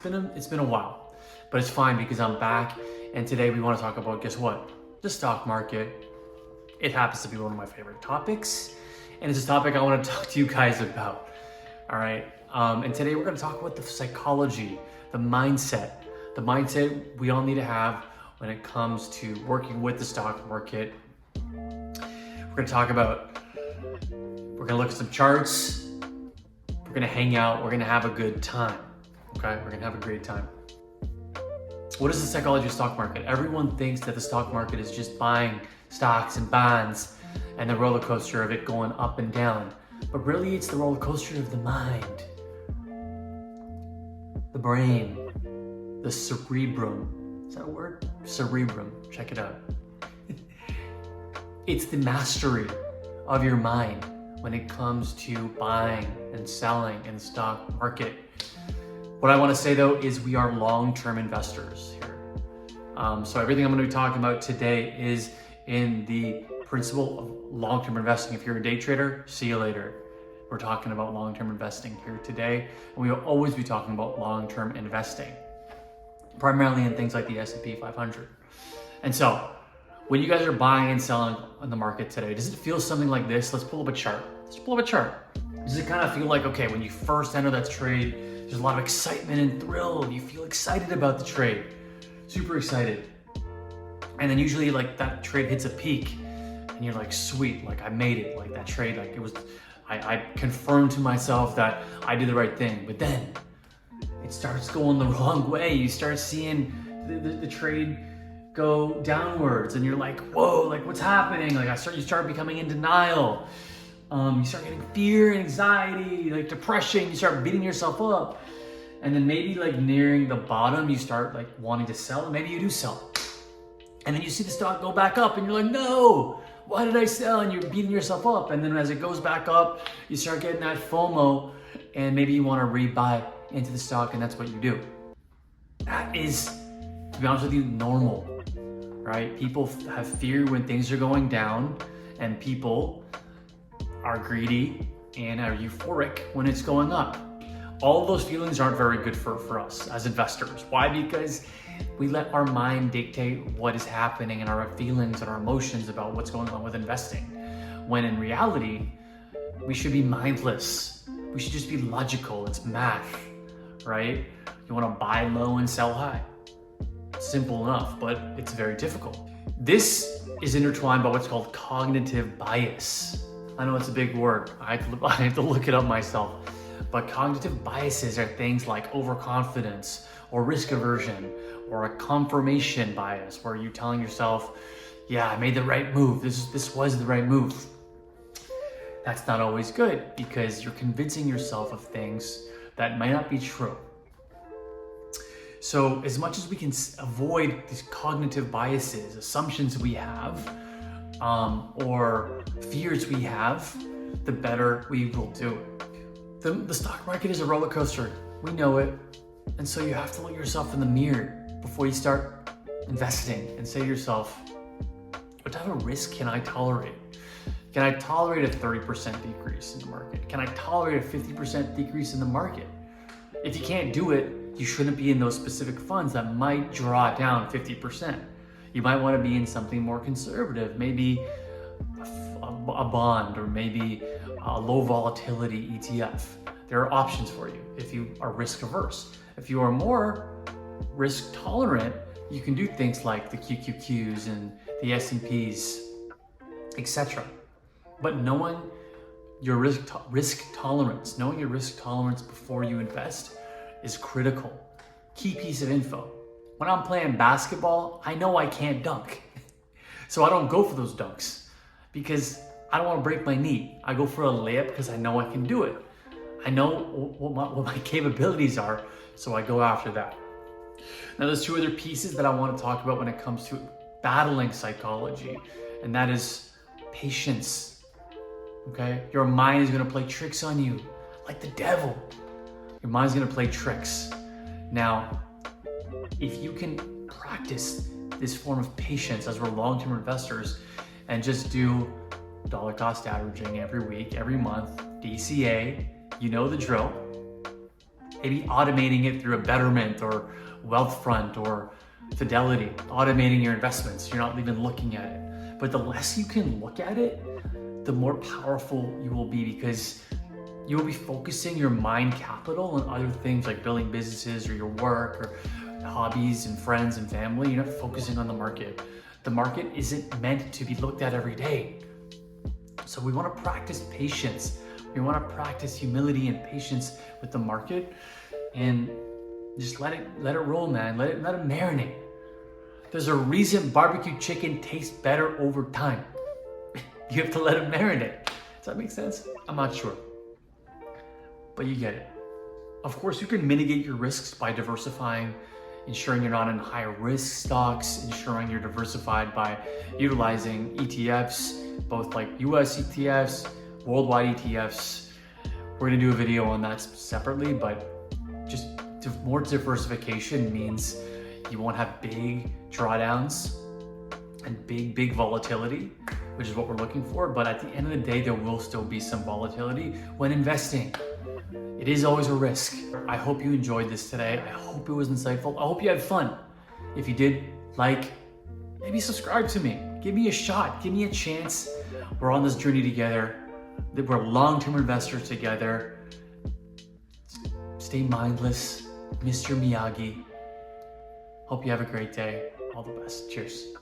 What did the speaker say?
It's been a while, but it's fine because I'm back, and today we want to talk about, guess what? The stock market. It happens to be one of my favorite topics, and it's a topic I want to talk to you guys about. All right, and today we're going to talk about the psychology, the mindset we all need to have when it comes to working with the stock market. We're going to talk about, we're going to look at some charts, we're going to hang out, we're going to have a good time. Okay, we're gonna have a great time. What is the psychology of the stock market? Everyone thinks that the stock market is just buying stocks and bonds and the roller coaster of it going up and down. But really, it's the roller coaster of the mind, the brain, the cerebrum. Is that a word? Cerebrum. Check it out. It's the mastery of your mind when it comes to buying and selling in the stock market. What I want to say though is we are long-term investors here. So everything I'm going to be talking about today is in the principle of long-term investing. If you're a day trader, see you later. We're talking about long-term investing here today, and we will always be talking about long-term investing, primarily in things like the S&P 500. And so when you guys are buying and selling on the market today, does it feel something like this? Let's pull up a chart. Does it kind of feel like, okay, when you first enter that trade, there's a lot of excitement and thrill. You feel excited about the trade, super excited. And then usually like that trade hits a peak and you're like, sweet, like I made it. Like that trade, like it was, I confirmed to myself that I did the right thing. But then it starts going the wrong way. You start seeing the trade go downwards and you're like, whoa, like what's happening? Like you start becoming in denial. You start getting fear and anxiety, like depression, you start beating yourself up. And then maybe like nearing the bottom, you start like wanting to sell, and maybe you do sell. And then you see the stock go back up and you're like, no, why did I sell? And you're beating yourself up. And then as it goes back up, you start getting that FOMO, and maybe you want to rebuy into the stock, and that's what you do. That is, to be honest with you, normal, right? People have fear when things are going down, and people are greedy and are euphoric when it's going up. All of those feelings aren't very good for us as investors. Why? Because we let our mind dictate what is happening and our feelings and our emotions about what's going on with investing. When in reality, we should be mindless. We should just be logical. It's math, right? You want to buy low and sell high. Simple enough, but it's very difficult. This is intertwined by what's called cognitive bias. I know it's a big word. I have to look it up myself. But cognitive biases are things like overconfidence or risk aversion or a confirmation bias, where you're telling yourself, yeah, I made the right move. This was the right move. That's not always good, because you're convincing yourself of things that might not be true. So as much as we can avoid these cognitive biases, assumptions we have, or fears we have, the better we will do it. The stock market is a roller coaster. We know it. And so you have to look yourself in the mirror before you start investing and say to yourself, what type of risk can I tolerate? Can I tolerate a 30% decrease in the market? Can I tolerate a 50% decrease in the market? If you can't do it, you shouldn't be in those specific funds that might draw down 50%. You might want to be in something more conservative, maybe a bond, or maybe a low volatility ETF. There are options for you if you are risk averse. If you are more risk tolerant, you can do things like the QQQs and the S&Ps, etc. But knowing your risk tolerance before you invest is critical. Key piece of info. When I'm playing basketball, I know I can't dunk. So I don't go for those dunks because I don't want to break my knee. I go for a layup because I know I can do it. I know what my capabilities are, so I go after that. Now there's two other pieces that I want to talk about when it comes to battling psychology, and that is patience. Okay? Your mind is going to play tricks on you, like the devil. Your mind's going to play tricks. Now, if you can practice this form of patience as we're long-term investors and just do dollar cost averaging every week, every month, DCA, you know the drill, Maybe automating it through a Betterment or Wealthfront or Fidelity, automating your investments. You're not even looking at it. But the less you can look at it, the more powerful you will be, because you will be focusing your mind capital on other things like building businesses or your work or hobbies and friends and family. You're not focusing on the market. The market isn't meant to be looked at every day. So we want to practice patience. We want to practice humility and patience with the market, and just let it roll, man. Let it marinate. There's a reason barbecue chicken tastes better over time. You have to let it marinate. Does that make sense? I'm not sure, but you get it. Of course, you can mitigate your risks by diversifying, ensuring you're not in high risk stocks, ensuring you're diversified by utilizing ETFs, both like US ETFs, worldwide ETFs. We're gonna do a video on that separately, but just more diversification means you won't have big drawdowns and big volatility, which is what we're looking for. But at the end of the day, there will still be some volatility when investing. It is always a risk. I hope you enjoyed this today. I hope it was insightful. I hope you had fun. If you did, maybe subscribe to me. Give me a shot. Give me a chance. We're on this journey together. We're long-term investors together. Stay mindless, Mr. Miyagi. Hope you have a great day. All the best. Cheers.